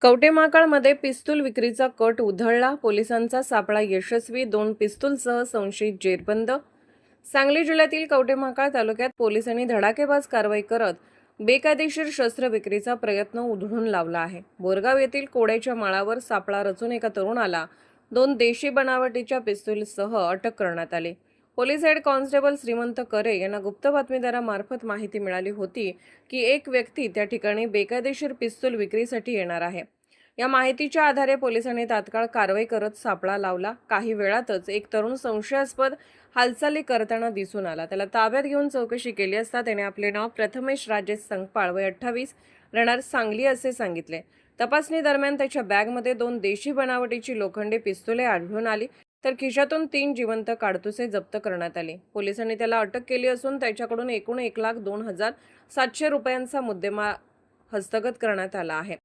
कवठेमहांकाळमध्ये पिस्तूल विक्रीचा कट उधळला, पोलिसांचा सापळा यशस्वी, 2 पिस्तूलसह संशयित जेरबंद. सांगली जिल्ह्यातील कवठेमहांकाळ तालुक्यात पोलिसांनी धडाकेबाज कारवाई करत बेकायदेशीर शस्त्र विक्रीचा प्रयत्न उधळून लावला आहे. बोरगाव येथील कोड्याच्या माळावर सापळा रचून एका तरुणाला 2 देशी बनावटीच्या पिस्तूलसह अटक करण्यात आली. पोलीस हेड कॉन्स्टेबल श्रीमंत करे यांना गुप्त बातमीदारामार्फत माहिती मिळाली होती की एक व्यक्ती त्या ठिकाणी बेकायदेशीर पिस्तूल विक्रीसाठी येणार आहे. या माहितीच्या आधारे पोलिसांनी तात्काळ कारवाई करत सापळा लावला. काही वेळातच एक तरुण संशयास्पद हालचाली करताना दिसून आला. त्याला ताब्यात घेऊन चौकशी केली असता त्याने आपले नाव प्रथमेश राजेश संगपाळ वय 28 राहणार सांगली असे सांगितले. तपासणी दरम्यान त्याच्या बॅगमध्ये 2 देशी बनावटीची लोखंडी पिस्तुले आढळून आली, तर खिशातून 3 जिवंत काडतुसे जप्त करण्यात आले. पोलिसांनी त्याला अटक केली असून त्याच्याकडून एकूण 1,02,700 रुपयांचा मुद्देमाल हस्तगत करण्यात आला आहे.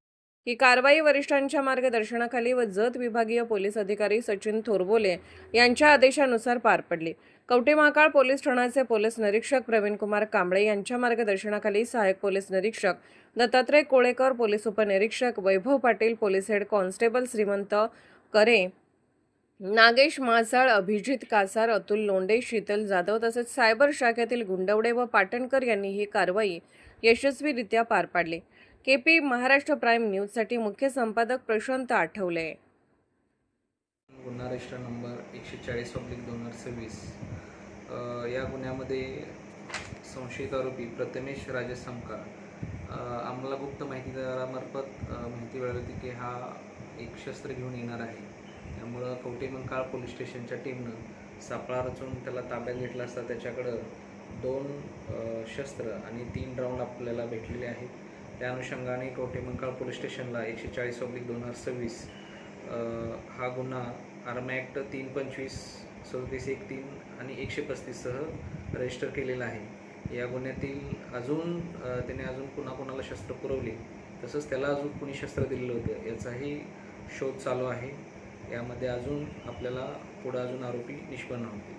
ही कारवाई वरिष्ठांच्या मार्गदर्शनाखाली व जत विभागीय पोलीस अधिकारी सचिन थोरबोले यांच्या आदेशानुसार पार पडली. कवठेमहांकाळ पोलीस ठाण्याचे पोलीस निरीक्षक प्रवीणकुमार कांबळे यांच्या मार्गदर्शनाखाली सहाय्यक पोलीस निरीक्षक दत्तात्रय कोळेकर, पोलीस उपनिरीक्षक वैभव पाटील, पोलीस हेड कॉन्स्टेबल श्रीमंत करे, नागेश मासाळ, अभिजित कासार, अतुल लोंढे, शीतल जाधव तसेच सायबर शाखेतील गुंडवडे व पाटणकर यांनी ही कारवाई यशस्वीरित्या पार पाडली. केपी महाराष्ट्र प्राईम न्यूजसाठी मुख्य संपादक प्रशांत आठवले. गुन्हा रजिस्टर नंबर 140/2026 या गुन्ह्यामध्ये संशयित आरोपी प्रथमेश राजेश संगपाळ आम्हाला गुप्त माहितीदारामार्फत माहिती मिळाली होती की हा एक शस्त्र घेऊन येणार आहे. त्यामुळं कवठेमहांकाळ पोलीस स्टेशनच्या टीमनं सापळा रचून त्याला ताब्यात घेतला असता त्याच्याकडं 2 शस्त्र आणि 3 राऊंड आपल्याला भेटलेले आहेत. त्या अनुषंगाने कवठेमहांकाळ पोलीस स्टेशनला 140/2026 हा गुन्हा आर्मी ॲक्ट 325, 3713 आणि 135 सह रजिस्टर केलेला आहे. या गुन्ह्यातील त्याने अजून कुणाला शस्त्र पुरवले तसंच त्याला अजून कुणी शस्त्र दिलेलं होतं याचाही शोध चालू आहे. यामध्ये अजून आपल्याला पुढे अजून आरोपी निष्पन्न होतील.